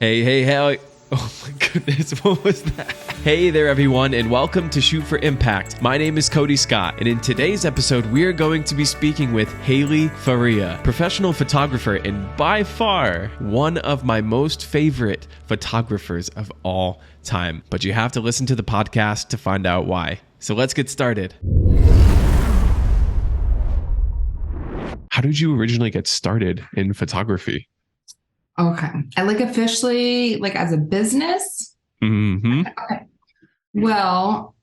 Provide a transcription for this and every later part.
Hey. Oh my goodness, what was that? Hey there, everyone, and welcome to Shoot for Impact. My name is Cody Scott, and in today's episode, we're going to be speaking with Hailey Faria, professional photographer and by far one of my most favorite photographers of all time. But you have to listen to the podcast to find out why. So let's get started. How did you originally get started in photography? Okay. I officially as a business. Mm-hmm. Okay. Well,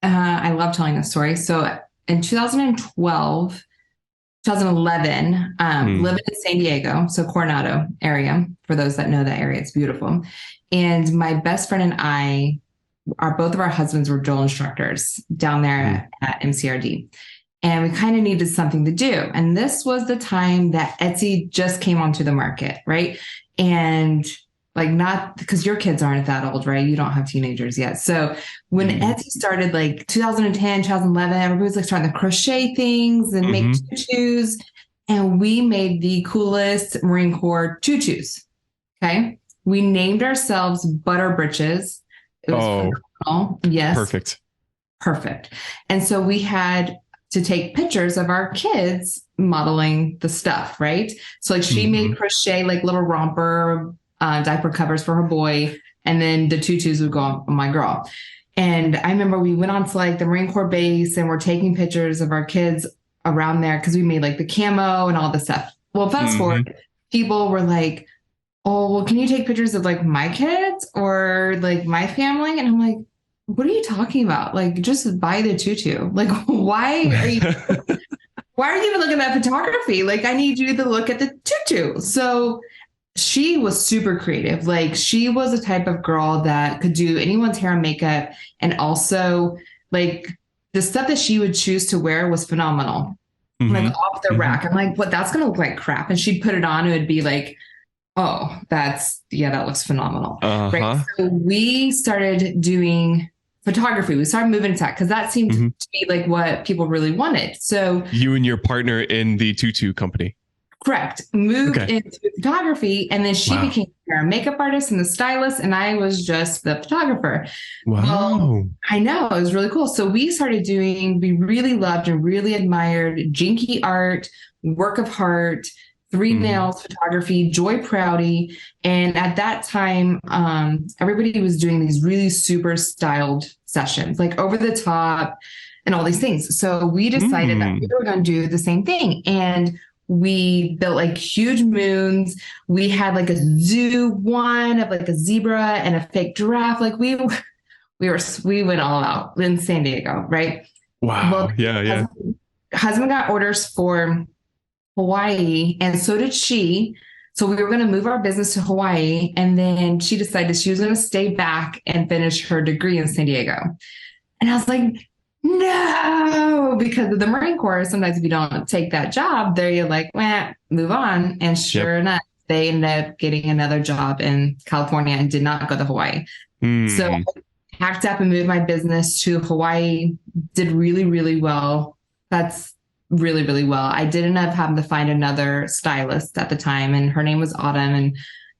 I love telling this story. So in 2011, living in San Diego, so Coronado area, for those that know that area, it's beautiful. And my best friend and I, both of our husbands were drill instructors down there at MCRD. And we kind of needed something to do. And this was the time that Etsy just came onto the market, right? And not because your kids aren't that old, right? You don't have teenagers yet. So when Etsy started 2010, 2011, everybody was starting to crochet things and make tutus. And we made the coolest Marine Corps tutus. Okay. We named ourselves Butter Britches. It was phenomenal. Yes. Perfect. And so we had to take pictures of our kids modeling the stuff, right? So she made crochet little romper diaper covers for her boy, and then the tutus would go on my girl. And I remember we went on to the Marine Corps base and we're taking pictures of our kids around there because we made the camo and all this stuff. Well, fast forward, people were like, "Oh, well, can you take pictures of my kids or my family?" And I'm like, what are you talking about? Just buy the tutu. Why are you even looking at photography? I need you to look at the tutu. So she was super creative. She was the type of girl that could do anyone's hair and makeup. And also the stuff that she would choose to wear was phenomenal. Off the rack. I'm like, what? That's going to look like crap. And she'd put it on. It would be oh, that looks phenomenal. Right. So we started doing photography. We started moving into that because that seemed to be what people really wanted. So you and your partner in the tutu company. Correct. Moved into photography, and then she became a makeup artist and the stylist, and I was just the photographer. Wow. Well, I know, it was really cool. So we really loved and really admired jinky art, work of art, three nails photography, Joy Prouty. And at that time, everybody was doing these really super styled sessions, over the top and all these things. So we decided that we were going to do the same thing. And we built huge moons. We had a zoo one of a zebra and a fake giraffe. We went all out in San Diego, right? Wow. Yeah. Husband got orders for Hawaii, and so did she. So we were going to move our business to Hawaii, and then she decided she was going to stay back and finish her degree in San Diego. And I was like, no, because of the Marine Corps, sometimes if you don't take that job, there you're move on. And sure enough, they ended up getting another job in California and did not go to Hawaii. So I packed up and moved my business to Hawaii, did really, really well. That's really, really well. I did end up having to find another stylist at the time, and her name was Autumn, and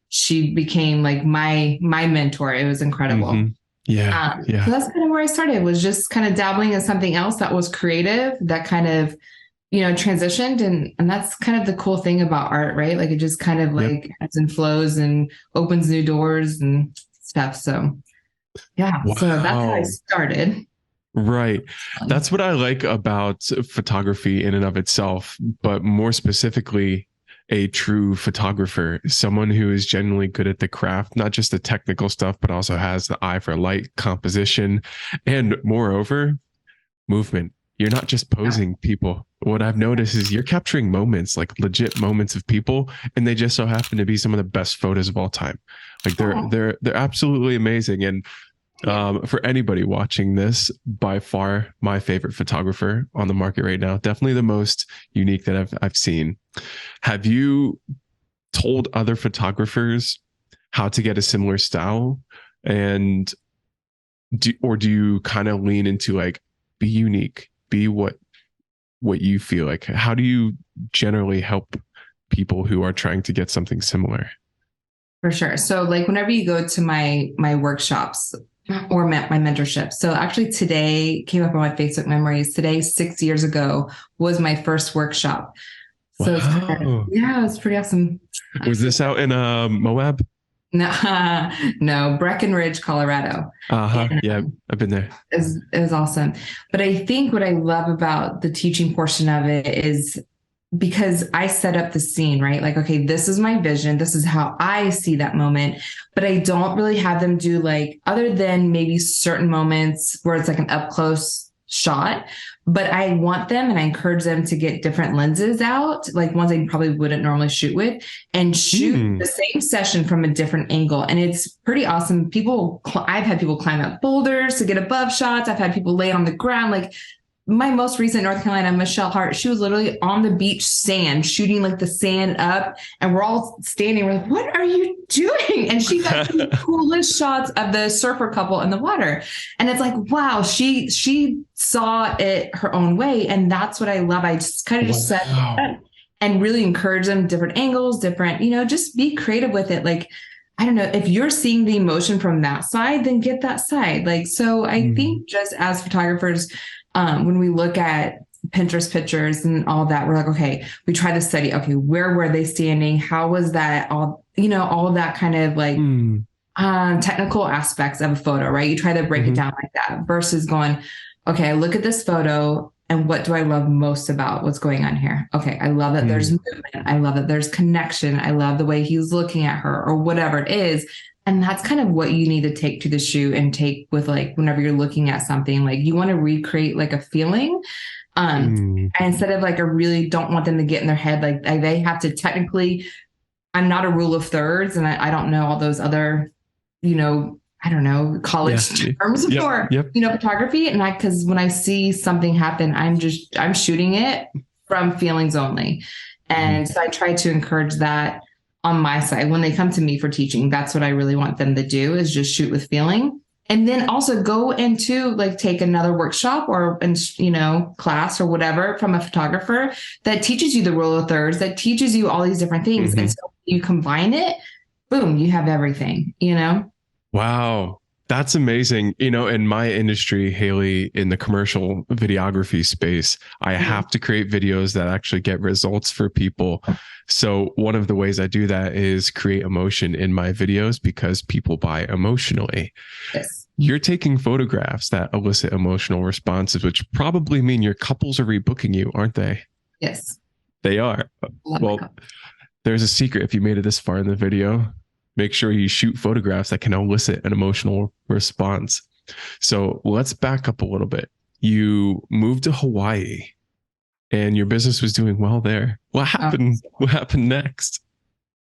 she became my mentor. It was incredible. Yeah. So that's kind of where I started, was just kind of dabbling in something else that was creative, that kind of, transitioned. And that's kind of the cool thing about art, right? It just kind of ebbs and flows and opens new doors and stuff. So yeah, so that's how I started. Right. That's what I like about photography in and of itself, but more specifically, a true photographer, someone who is genuinely good at the craft, not just the technical stuff, but also has the eye for light, composition, and moreover, movement. You're not just posing people. What I've noticed is you're capturing moments, legit moments of people, and they just so happen to be some of the best photos of all time. They're absolutely amazing. And for anybody watching this, by far my favorite photographer on the market right now, definitely the most unique that I've seen. Have you told other photographers how to get a similar style, and do you kind of lean into be unique, be what you feel like? How do you generally help people who are trying to get something similar? For sure. So like whenever you go to my workshops or my mentorship. So actually today came up on my Facebook memories. Today, 6 years ago, was my first workshop. So Wow. yeah, it was pretty awesome. Was this out in Moab? No, no, Breckenridge, Colorado. Uh-huh. And, Yeah, I've been there. it was awesome. But I think what I love about the teaching portion of it is because I set up the scene, right? Like, okay, this is my vision. This is how I see that moment. But I don't really have them do like, other than maybe certain moments where it's like an up close shot. But I want them and I encourage them to get different lenses out, like ones they probably wouldn't normally shoot with, and shoot the same session from a different angle. And it's pretty awesome. I've had people climb up boulders to get above shots. I've had people lay on the ground. Like, my most recent North Carolina, Michelle Hart, she was literally on the beach sand, shooting like the sand up. And we're all standing. We're like, what are you doing? And she got the coolest shots of the surfer couple in the water. And it's like, wow, she saw it her own way. And that's what I love. I just kind of just set up and really encourage them different angles, different, just be creative with it. Like, I don't know, if you're seeing the emotion from that side, then get that side. Like, so I think just as photographers, when we look at Pinterest pictures and all that, we're like, okay, we try to study, okay, where were they standing? How was that all, all that kind of like technical aspects of a photo, right? You try to break it down like that versus going, okay, I look at this photo and what do I love most about what's going on here? Okay, I love that there's movement. I love that there's connection. I love the way he's looking at her or whatever it is. And that's kind of what you need to take to the shoot and take with like, whenever you're looking at something, like you want to recreate like a feeling. And instead of like, I really don't want them to get in their head. Like they have to technically, I'm not a rule of thirds and I don't know all those other, I don't know, college terms for, photography. And cause when I see something happen, I'm shooting it from feelings only. And so I try to encourage that on my side. When they come to me for teaching, that's what I really want them to do is just shoot with feeling. And then also go into like take another workshop or, class or whatever from a photographer that teaches you the rule of thirds, that teaches you all these different things. And so you combine it, boom, you have everything, Wow. That's amazing. In my industry, Hailey, in the commercial videography space, I have to create videos that actually get results for people. So one of the ways I do that is create emotion in my videos because people buy emotionally. Yes. You're taking photographs that elicit emotional responses, which probably mean your couples are rebooking you, aren't they? Yes. They are. Well, there's a secret if you made it this far in the video. Make sure you shoot photographs that can elicit an emotional response. So let's back up a little bit. You moved to Hawaii and your business was doing well there. What happened? What happened next?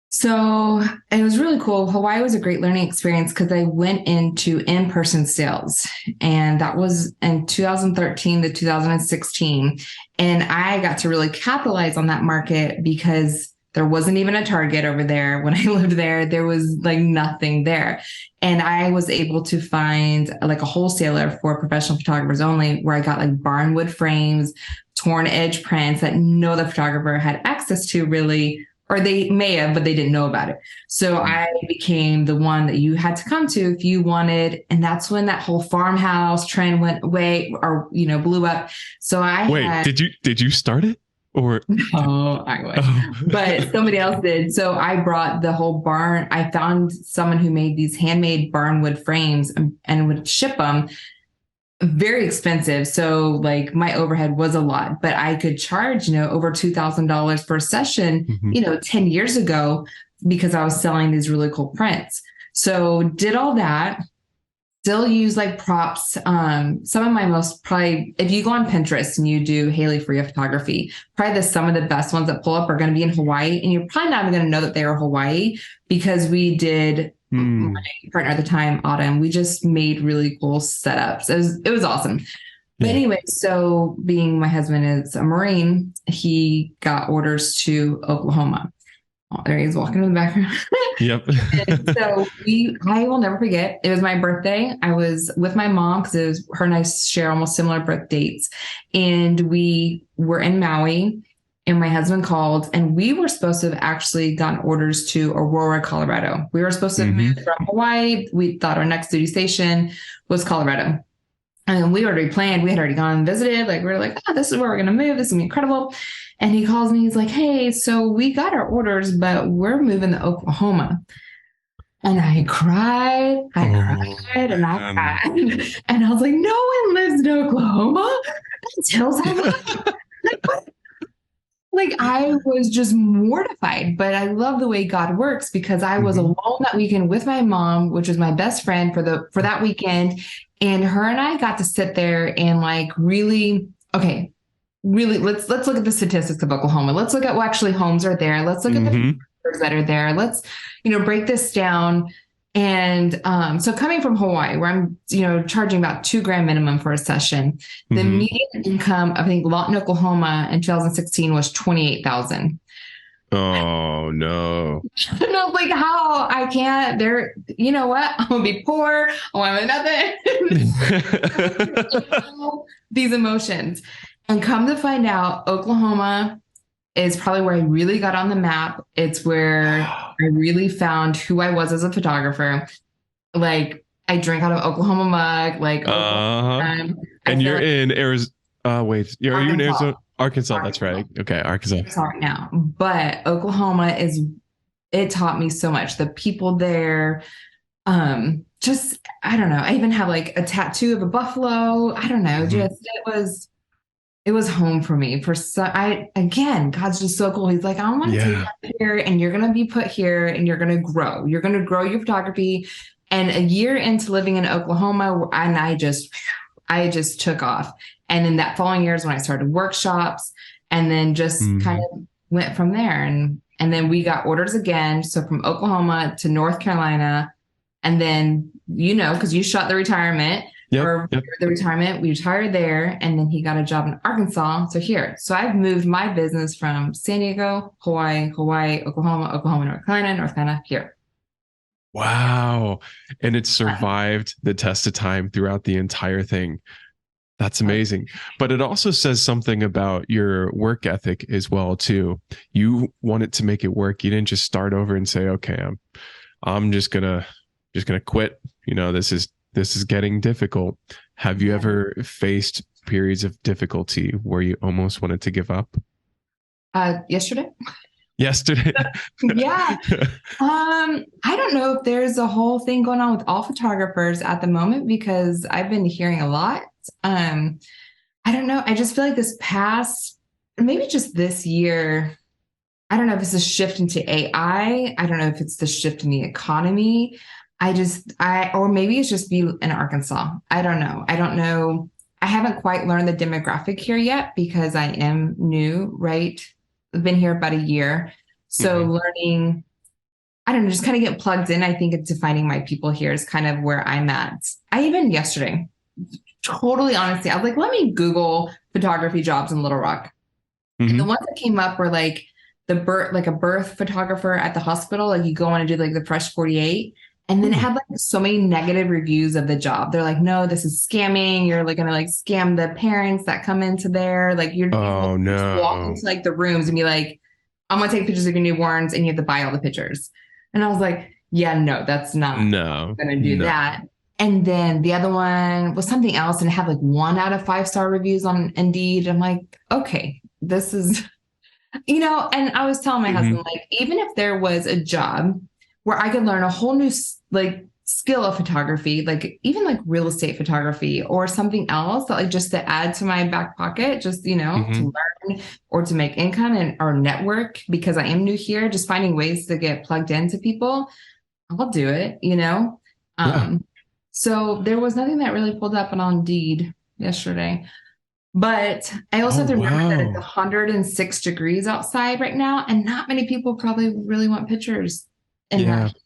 So it was really cool. Hawaii was a great learning experience because I went into in-person sales, and that was in 2013 to 2016. And I got to really capitalize on that market because there wasn't even a Target over there. When I lived there, there was like nothing there. And I was able to find like a wholesaler for professional photographers only, where I got like barnwood frames, torn edge prints that no other photographer had access to really, or they may have, but they didn't know about it. So I became the one that you had to come to if you wanted. And that's when that whole farmhouse trend went away or, blew up. So did you start it? Or no, I would, but somebody else did. So I brought the whole barn. I found someone who made these handmade barnwood frames and would ship them. Very expensive. So like my overhead was a lot, but I could charge, over $2,000 per session, 10 years ago, because I was selling these really cool prints. So did all that. Still use like props. Some of my probably, if you go on Pinterest and you do Hailey Faria photography, probably some of the best ones that pull up are going to be in Hawaii. And you're probably not even going to know that they are Hawaii because we did, my partner at the time, Autumn, we just made really cool setups. It was awesome. But anyway, so being my husband is a Marine, he got orders to Oklahoma. Oh, there he is walking in the background. Yep. So I will never forget. It was my birthday. I was with my mom because her and I share almost similar birth dates. And we were in Maui And my husband called, and we were supposed to have actually gotten orders to Aurora, Colorado. We were supposed to move from Hawaii. We thought our next duty station was Colorado. And we already planned. We had already gone and visited. Like, we were like, oh, this is where we're going to move. This is going to be incredible. And he calls me. He's like, hey, so we got our orders, but we're moving to Oklahoma. And I cried. And I cried. And I was like, no one lives in Oklahoma. That's Hillside. Like, what? Like, I was just mortified, but I love the way God works, because I was alone that weekend with my mom, which was my best friend for that weekend. And her and I got to sit there and like really, let's look at the statistics of Oklahoma. Let's look at what actually homes are there. Let's look at the numbers that are there. Let's, break this down. And so coming from Hawaii, where I'm, charging about $2,000 minimum for a session, the median income, I think, Lawton, Oklahoma in 2016 was $28,000. Oh no! And I was like, how? I can't. There. You know what? I'm gonna be poor. I want nothing. These emotions, and come to find out, Oklahoma is probably where I really got on the map. It's where I really found who I was as a photographer. Like, I drink out of Oklahoma mug. Like, and you're in Arizona. Are you in Arizona? Arkansas. That's right. Okay, Arkansas right now. But Oklahoma it taught me so much. The people there, just, I don't know. I even have like a tattoo of a buffalo. I don't know. Just it was home for me. God's just so cool. He's like, I want to take you here, and you're going to be put here, and you're going to grow. You're going to grow your photography. And a year into living in Oklahoma, and I just took off. And then that following year is when I started workshops, and then just kind of went from there. And then we got orders again. So from Oklahoma to North Carolina, and then, because you shot the retirement. The retirement, we retired there, and then he got a job in Arkansas. So here, I've moved my business from San Diego, Hawaii, Oklahoma, North Carolina, here. Wow. And it survived the test of time throughout the entire thing. That's amazing. But it also says something about your work ethic as well, too. You wanted to make it work. You didn't just start over and say, okay, I'm just gonna quit. This is getting difficult. Have you ever faced periods of difficulty where you almost wanted to give up? Yesterday. Yeah. I don't know if there's a whole thing going on with all photographers at the moment, because I've been hearing a lot. I don't know. I just feel like maybe just this year, I don't know if it's a shift into AI. I don't know if it's the shift in the economy. Or maybe it's just be in Arkansas. I don't know. I haven't quite learned the demographic here yet, because I am new, right? I've been here about a year. So learning, I don't know, just kind of get plugged in. I think it's finding my people here is kind of where I'm at. I even yesterday, totally honestly, I was like, let me Google photography jobs in Little Rock. And the ones that came up were like a birth photographer at the hospital. Like, you go on and do like the Fresh 48. And then it had like so many negative reviews of the job. They're like, no, this is scamming. You're like going to like scam the parents that come into there. Like, you're walk into like the rooms and be like, I'm going to take pictures of your newborns, and you have to buy all the pictures. And I was like, yeah, no, that's not going to do that. And then the other one was something else, and it had like 1 out of 5-star reviews on Indeed. I'm like, okay, this is, and I was telling my husband, like, even if there was a job where I could learn a whole new like skill of photography, like even like real estate photography or something else that like just to add to my back pocket, just, to learn or to make income or network, because I am new here, just finding ways to get plugged into people, I'll do it, So there was nothing that really pulled up on Indeed yesterday. But I also have to remember that it's 106 degrees outside right now, and not many people probably really want pictures. During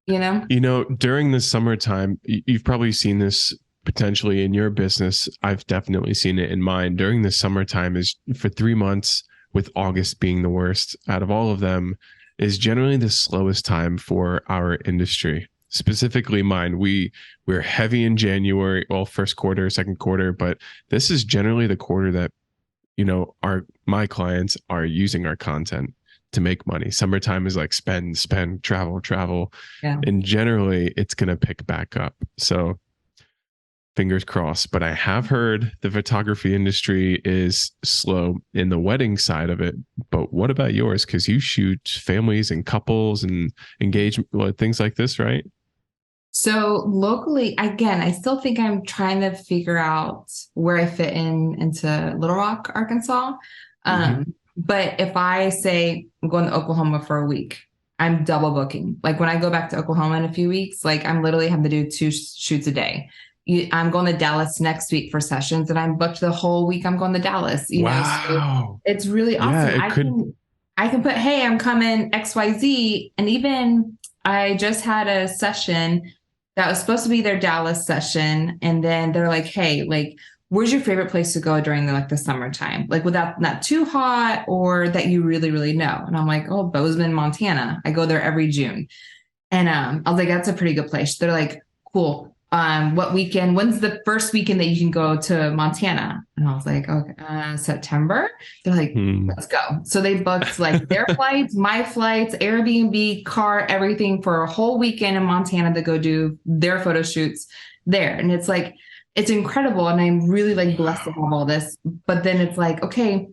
the summertime, you've probably seen this potentially in your business. I've definitely seen it in mine. During the summertime is for 3 months, with August being the worst out of all of them, is generally the slowest time for our industry. Specifically mine, we're heavy in January, well, first quarter, second quarter, but this is generally the quarter that my clients are using our content to make money. Summertime is like spend, travel. Yeah. And generally it's going to pick back up. So fingers crossed. But I have heard the photography industry is slow in the wedding side of it. But what about yours? Because you shoot families and couples and engagement, things like this, right? So locally, again, I still think I'm trying to figure out where I fit into Little Rock, Arkansas. But if I say I'm going to Oklahoma for a week, I'm double booking. Like when I go back to Oklahoma in a few weeks, like I'm literally having to do 2 shoots a day. I'm going to Dallas next week for sessions, and I'm booked the whole week. I'm going to Dallas. So it's really awesome. I can put, hey, I'm coming XYZ, and even I just had a session that was supposed to be their Dallas session. And then they're like, hey, like, where's your favorite place to go during the summertime? Like without not too hot or that you really, really know. And I'm like, oh, Bozeman, Montana. I go there every June. And I was like, that's a pretty good place. They're like, cool. What weekend? When's the first weekend that you can go to Montana? And I was like, okay, September. They're like, let's go. So they booked like their flights, my flights, Airbnb, car, everything for a whole weekend in Montana to go do their photo shoots there. And it's like, it's incredible. And I'm really like blessed to have all this. But then it's like, okay,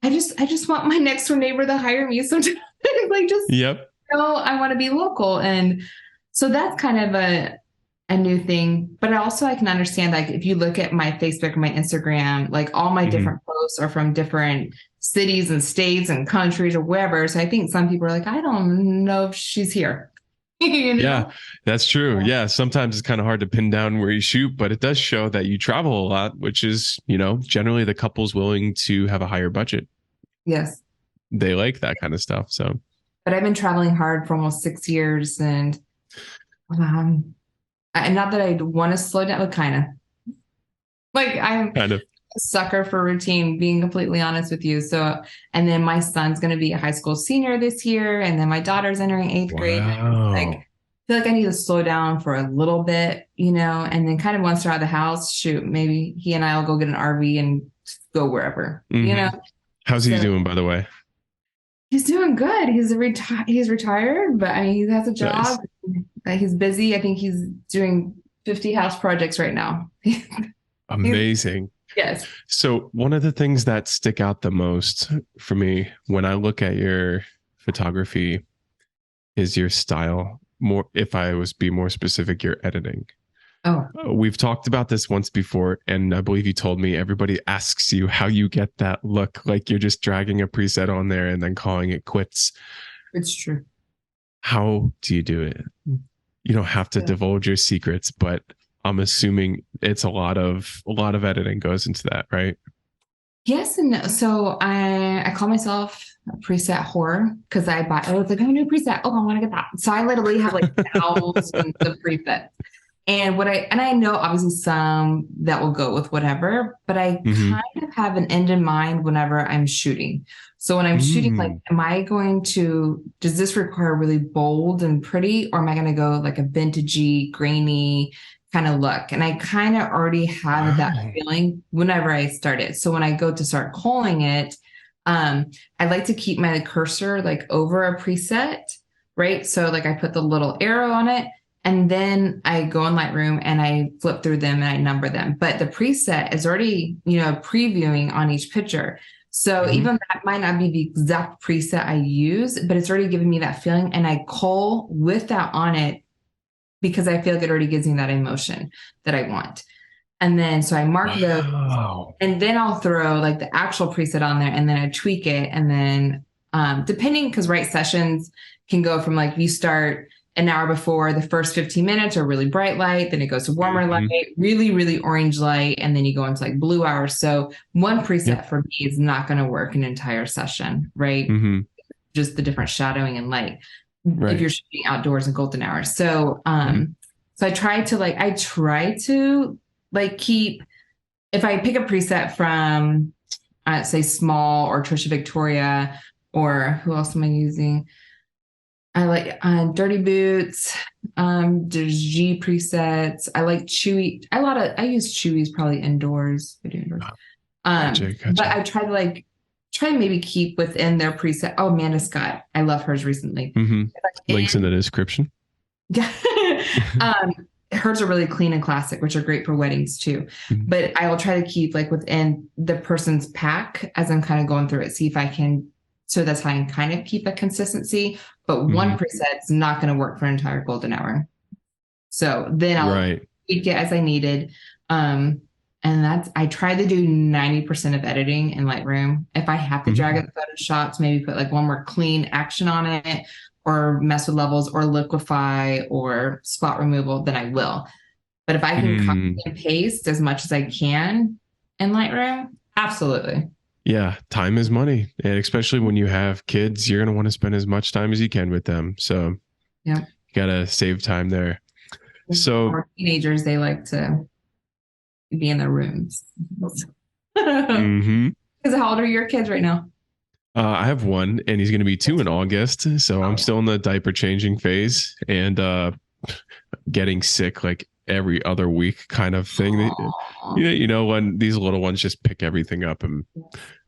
I just want my next door neighbor to hire me sometimes. Like yep. I want to be local. And so that's kind of a new thing. But also I can understand, like, if you look at my Facebook and my Instagram, like all my different posts are from different cities and states and countries or wherever. So I think some people are like, I don't know if she's here. Yeah, that's true. Yeah. Sometimes it's kind of hard to pin down where you shoot, but it does show that you travel a lot, which is, generally the couple's willing to have a higher budget. Yes. They like that kind of stuff. So, but I've been traveling hard for almost 6 years, and and not that I want to slow down, but kind of like I'm kind of a sucker for routine, being completely honest with you. So, and then my son's going to be a high school senior this year. And then my daughter's entering 8th grade. Like, I feel like I need to slow down for a little bit, and then kind of once they're out of the house, shoot, maybe he and I will go get an RV and go wherever, How's he doing, by the way? He's doing good. He's retired, but I mean, he has a job. Nice. He's busy. I think he's doing 50 house projects right now. Amazing. Yes. So one of the things that stick out the most for me when I look at your photography is your style. More, if I was be more specific, your editing. Oh, we've talked about this once before, and I believe you told me everybody asks you how you get that look, like you're just dragging a preset on there and then calling it quits. It's true. How do you do it? You don't have to divulge your secrets, but I'm assuming it's a lot of editing goes into that, right? Yes and no. So I call myself a preset whore because I was like, oh, new preset. Oh, I want to get that. So I literally have like thousands of presets. And I know obviously some that will go with whatever, but I kind of have an end in mind whenever I'm shooting. So when I'm shooting, like, does this require really bold and pretty, or am I going to go like a vintagey, grainy kind of look? And I kind of already have that feeling whenever I start it. So when I go to start calling it, I like to keep my cursor like over a preset, right? So like I put the little arrow on it. And then I go in Lightroom and I flip through them and I number them. But the preset is already, previewing on each picture. So even that might not be the exact preset I use, but it's already giving me that feeling. And I cull with that on it because I feel like it already gives me that emotion that I want. And then, so I mark those, and then I'll throw like the actual preset on there, and then I tweak it. And then depending, because sessions can go from like you start an hour before, the first 15 minutes are really bright light. Then it goes to warmer light, really, really orange light. And then you go into like blue hours. So one preset for me is not going to work an entire session, right? Just the different shadowing and light if you're shooting outdoors in golden hours. So, so I try to keep, if I pick a preset from, say Small or Trisha Victoria, or who else am I using? I like Dirty Boots. There's G presets. I like Chewy. I use Chewy's probably indoors. Gotcha. But I try to maybe keep within their preset. Oh, Amanda Scott. I love hers recently. Links in the description. Yeah. Hers are really clean and classic, which are great for weddings too. But I will try to keep like within the person's pack as I'm kind of going through it, see if I can. So that's how I can kind of keep a consistency. But one preset's not going to work for an entire golden hour. So then I'll tweak it as I needed. And I try to do 90% of editing in Lightroom. If I have to drag it to Photoshop to maybe put like one more clean action on it, or mess with levels or liquify or spot removal, then I will. But if I can copy and paste as much as I can in Lightroom, absolutely. Yeah, time is money. And especially when you have kids, you're going to want to spend as much time as you can with them. So you got to save time there. So for teenagers, they like to be in their rooms. Because how old are your kids right now? I have one, and he's going to be 2 in August. So I'm still in the diaper changing phase and getting sick like every other week kind of thing. You know, when these little ones just pick everything up and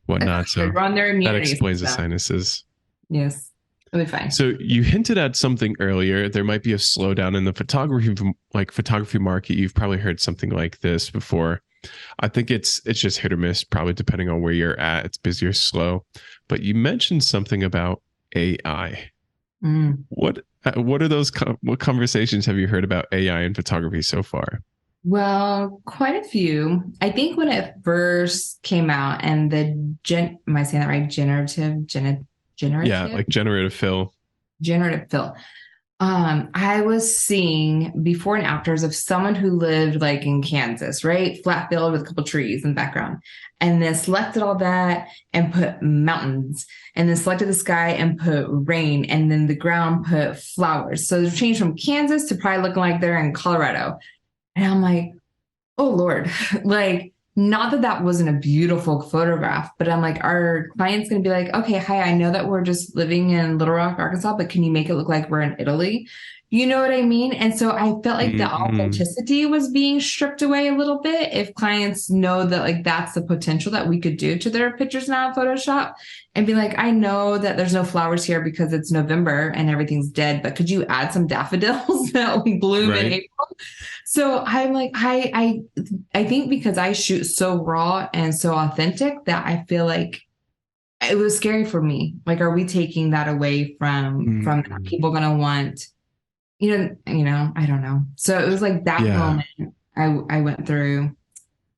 whatnot. So that explains the sinuses. Yes, it'll be fine. So you hinted at something earlier. There might be a slowdown in the photography market. You've probably heard something like this before. I think it's just hit or miss, probably depending on where you're at. It's busy or slow. But you mentioned something about AI. What are those? What conversations have you heard about AI in photography so far? Well, quite a few. I think when it first came out, and am I saying that right? Generative. Yeah, like generative fill. Generative fill. I was seeing before and afters of someone who lived like in Kansas, right? Flat field with a couple trees in the background. And then selected all that and put mountains, and then selected the sky and put rain, and then the ground put flowers. So they changed from Kansas to probably looking like they're in Colorado. And I'm like, oh Lord, like, not that that wasn't a beautiful photograph, but I'm like, our client's going to be like, okay, hi, I know that we're just living in Little Rock, Arkansas, but can you make it look like we're in Italy? You know what I mean? And so I felt like the authenticity was being stripped away a little bit. If clients know that like that's the potential that we could do to their pictures now in Photoshop, and be like, I know that there's no flowers here because it's November and everything's dead, but could you add some daffodils that will bloom in April? So I'm like, I think because I shoot so raw and so authentic that I feel like it was scary for me. Like, are we taking that away from that? People going to want, you know, I don't know. So it was like that moment I went through.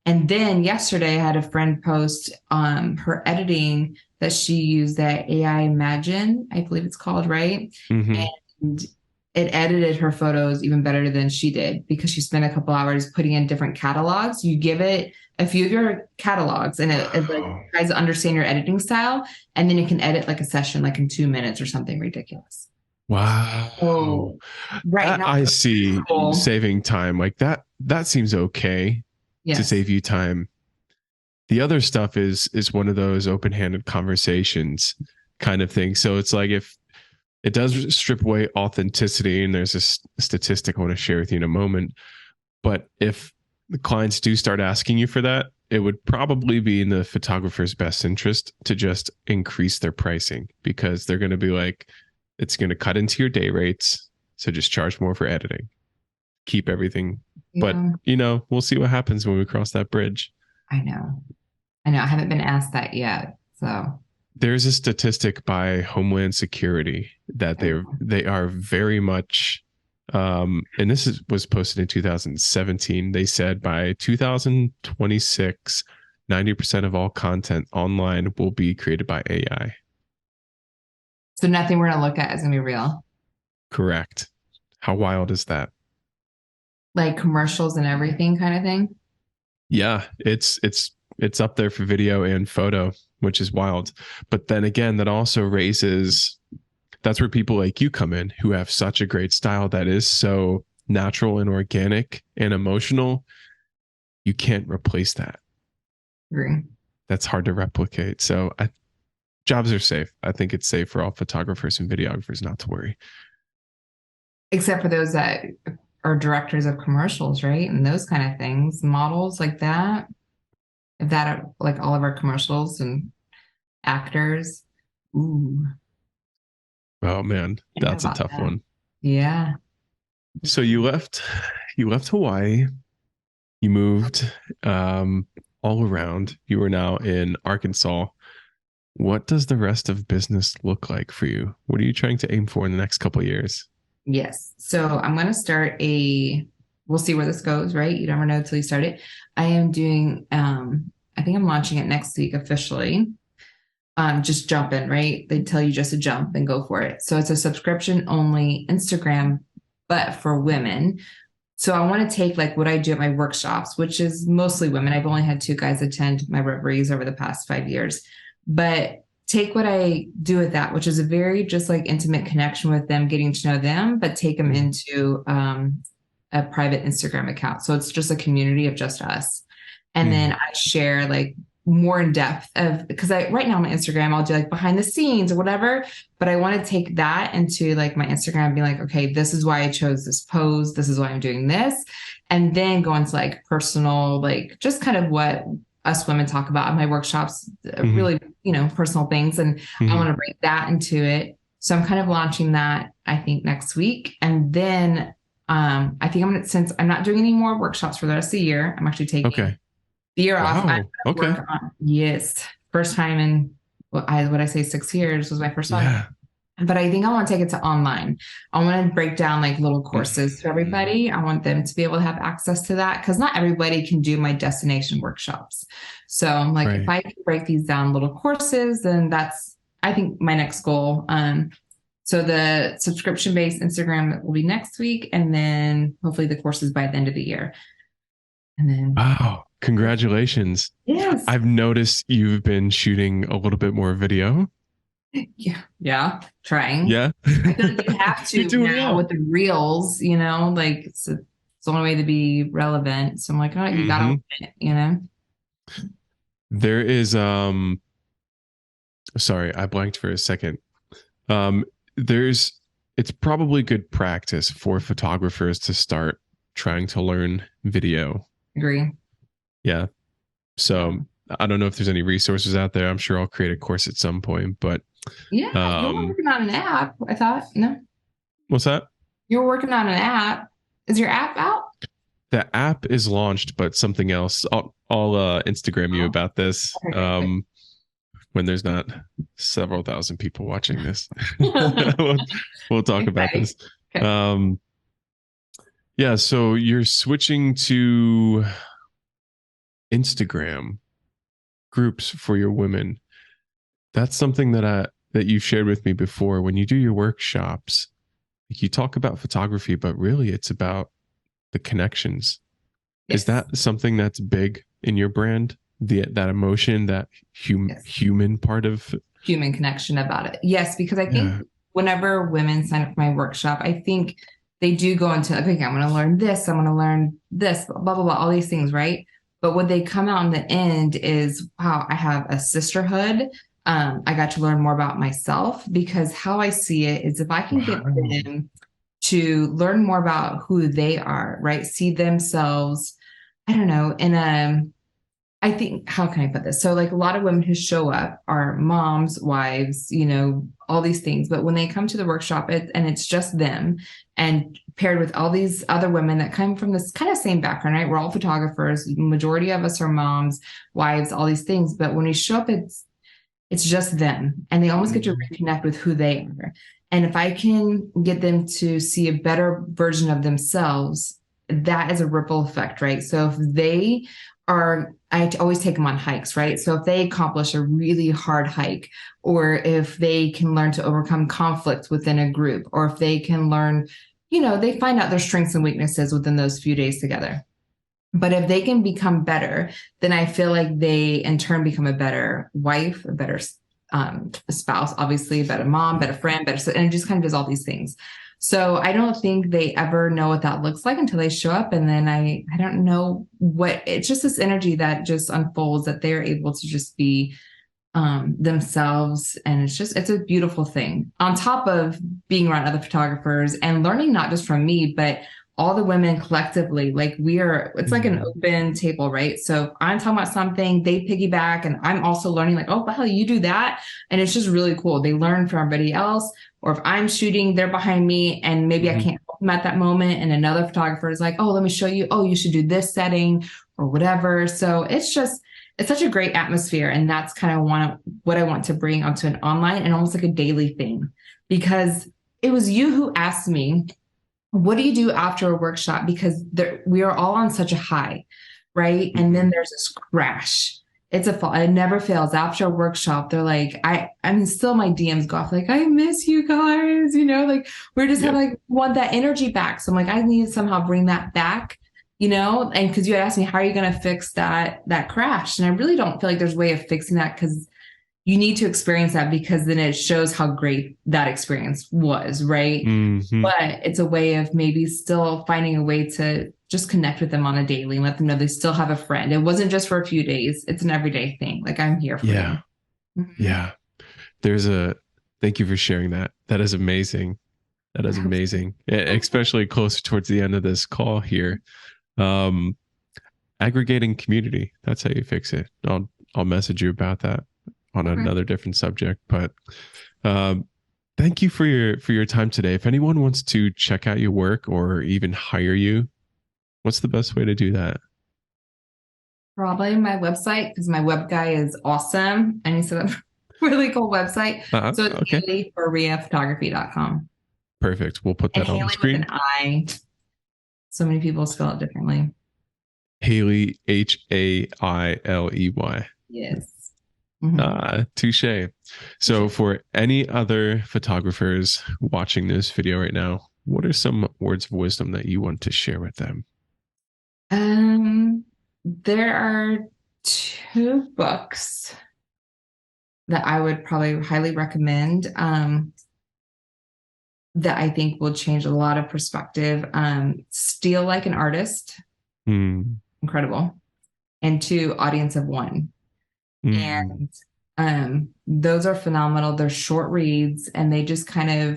And then yesterday I had a friend post her editing that she used, that AI Imagine, I believe it's called, right? And it edited her photos even better than she did, because she spent a couple hours putting in different catalogs. You give it a few of your catalogs and it like tries to understand your editing style, and then it can edit like a session like in 2 minutes or something ridiculous. Wow. So, right now, I see. Saving time like that seems okay to save you time. The other stuff is one of those open-handed conversations kind of thing. So it's like, if it does strip away authenticity, and there's a statistic I want to share with you in a moment, but if the clients do start asking you for that, it would probably be in the photographer's best interest to just increase their pricing, because they're going to be like, it's going to cut into your day rates. So just charge more for editing, keep everything. But, you know, we'll see what happens when we cross that bridge. I know. I haven't been asked that yet. So there's a statistic by Homeland Security that they are very much, and this was posted in 2017. They said by 2026, 90% of all content online will be created by AI. So nothing we're going to look at is going to be real. Correct. How wild is that? Like commercials and everything kind of thing? Yeah, it's up there for video and photo, which is wild. But then again, that also that's where people like you come in, who have such a great style that is so natural and organic and emotional. You can't replace that. Agree. That's hard to replicate. So jobs are safe. I think it's safe for all photographers and videographers not to worry. Except for those that are directors of commercials, right? And those kind of things, models like that. If that, like all of our commercials and actors. Ooh. Oh man, that's a tough That. one. Yeah. So you left Hawaii, you moved all around. You are now in Arkansas. What does the rest of business look like for you? What are you trying to aim for in the next couple of years? Yes. So I'm going to start we'll see where this goes, right? You never know until you start it. I am doing, I think I'm launching it next week officially. Just jump in, right? They tell you just to jump and go for it. So it's a subscription only Instagram, but for women. So I want to take like what I do at my workshops, which is mostly women. I've only had 2 guys attend my reveries over the past 5 years, but take what I do with that, which is a very just like intimate connection with them, getting to know them, but take them into a private Instagram account. So it's just a community of just us. And then I share like more in depth of, because right now on my Instagram, I'll do like behind the scenes or whatever, but I want to take that into like my Instagram and be like, okay, this is why I chose this pose. This is why I'm doing this. And then go into like personal, like just kind of what us women talk about in my workshops, really, personal things. And I want to bring that into it. So I'm kind of launching that, I think, next week. And then I think since I'm not doing any more workshops for the rest of the year, I'm actually taking the year off. I'm work on, yes. First time in what I say 6 years was my first one. Yeah. But I think I want to take it to online. I want to break down like little courses to everybody. I want them to be able to have access to that because not everybody can do my destination workshops. So I'm like, if I can break these down little courses, then that's, I think, my next goal. So the subscription-based Instagram will be next week, and then hopefully the courses by the end of the year. And then wow, congratulations. Yes. I've noticed you've been shooting a little bit more video. Yeah. Trying. Yeah. I feel like you have to now with the reels, like it's the only way to be relevant. So I'm like, oh, you gotta win it, There is sorry, I blanked for a second. It's probably good practice for photographers to start trying to learn video. Agree. Yeah. So I don't know if there's any resources out there. I'm sure I'll create a course at some point, but you're working on an app. I thought, no. What's that? You're working on an app. Is your app out? The app is launched, but something else. I'll Instagram you about this. Okay. When there's not several thousand people watching this. we'll talk about this. Okay. Yeah, so you're switching to Instagram groups for your women. That's something that you've shared with me before. When you do your workshops, you talk about photography, but really it's about the connections. Yes. Is that something that's big in your brand? That emotion, that human part of human connection about it. Yes, because I think whenever women sign up for my workshop, I think they do go into, okay, I'm going to learn this, I'm going to learn this, blah, blah, blah, all these things, right? But what they come out in the end is, wow, I have a sisterhood. I got to learn more about myself, because how I see it is if I can get them to learn more about who they are, right? See themselves, I don't know, I think, how can I put this? So like a lot of women who show up are moms, wives, all these things. But when they come to the workshop and it's just them and paired with all these other women that come from this kind of same background, right? We're all photographers. The majority of us are moms, wives, all these things. But when we show up, it's just them, and they almost get to reconnect with who they are. And if I can get them to see a better version of themselves, that is a ripple effect, right? So if they I always take them on hikes, right? So if they accomplish a really hard hike, or if they can learn to overcome conflict within a group, or if they can learn, they find out their strengths and weaknesses within those few days together. But if they can become better, then I feel like they in turn become a better wife, a better spouse, obviously, a better mom, better friend, and it just kind of does all these things. So I don't think they ever know what that looks like until they show up. And then I don't know it's just this energy that just unfolds, that they're able to just be themselves. And it's a beautiful thing, on top of being around other photographers and learning not just from me, but all the women collectively, like it's like an open table, right? So if I'm talking about something, they piggyback, and I'm also learning like, oh, wow, you do that. And it's just really cool. They learn from everybody else. Or if I'm shooting, they're behind me and maybe I can't help them at that moment. And another photographer is like, oh, let me show you. Oh, you should do this setting or whatever. So it's such a great atmosphere. And that's kind of what I want to bring onto an online and almost like a daily thing, because it was you who asked me, what do you do after a workshop? Because we are all on such a high, right? And then there's this crash. It's a fall. It never fails. After a workshop, they're like, I mean, still my DMs go off like, I miss you guys, like we're just having like, want that energy back. So I'm like, I need to somehow bring that back, and because you had asked me, how are you going to fix that crash? And I really don't feel like there's a way of fixing that, because you need to experience that, because then it shows how great that experience was, right? But it's a way of maybe still finding a way to just connect with them on a daily and let them know they still have a friend. It wasn't just for a few days. It's an everyday thing. Like, I'm here for you. Yeah. Thank you for sharing that. That is amazing. That is amazing. Especially closer towards the end of this call here. Aggregating community. That's how you fix it. I'll message you about that on another different subject, but thank you for your time today. If anyone wants to check out your work or even hire you, what's the best way to do that? Probably my website, because my web guy is awesome and he set up a really cool website. So it's HaileyFariaPhotography.com. Perfect. We'll put that on the screen. With an I. So many people spell it differently. Hailey, Hailey. Yes. Touche. So for any other photographers watching this video right now, what are some words of wisdom that you want to share with them? There are 2 books that I would probably highly recommend that I think will change a lot of perspective. Steal Like an Artist. Incredible. And 2, Audience of One. And those are phenomenal. They're short reads, and they just kind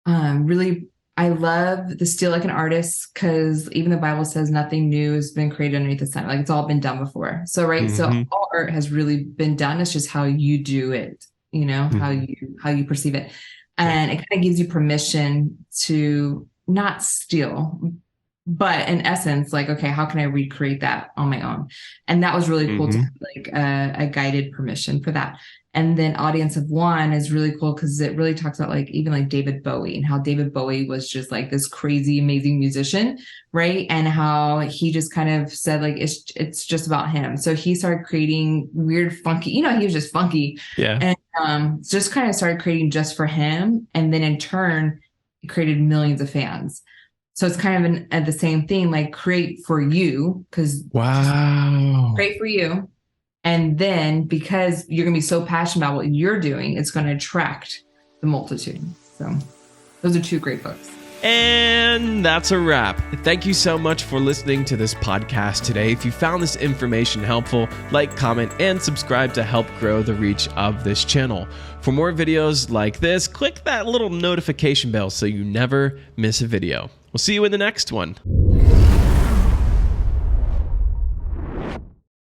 of really, I love the Steal Like an Artist, because even the Bible says nothing new has been created underneath the sun. Like, it's all been done before. So, right. So all art has really been done. It's just how you do it, how you perceive it. And it kind of gives you permission to not steal, but in essence, like, okay, how can I recreate that on my own? And that was really cool to have like a guided permission for that. And then Audience of One is really cool, because it really talks about like even like David Bowie, and how David Bowie was just like this crazy, amazing musician, right? And how he just kind of said like, it's just about him. So he started creating weird, funky, he was just funky. Yeah. And just kind of started creating just for him. And then in turn, it created millions of fans. So it's kind of the same thing, like create for you, because create for you. And then because you're going to be so passionate about what you're doing, it's going to attract the multitude. So those are 2 great books. And that's a wrap. Thank you so much for listening to this podcast today. If you found this information helpful, like, comment, and subscribe to help grow the reach of this channel. For more videos like this, click that little notification bell so you never miss a video. We'll see you in the next one.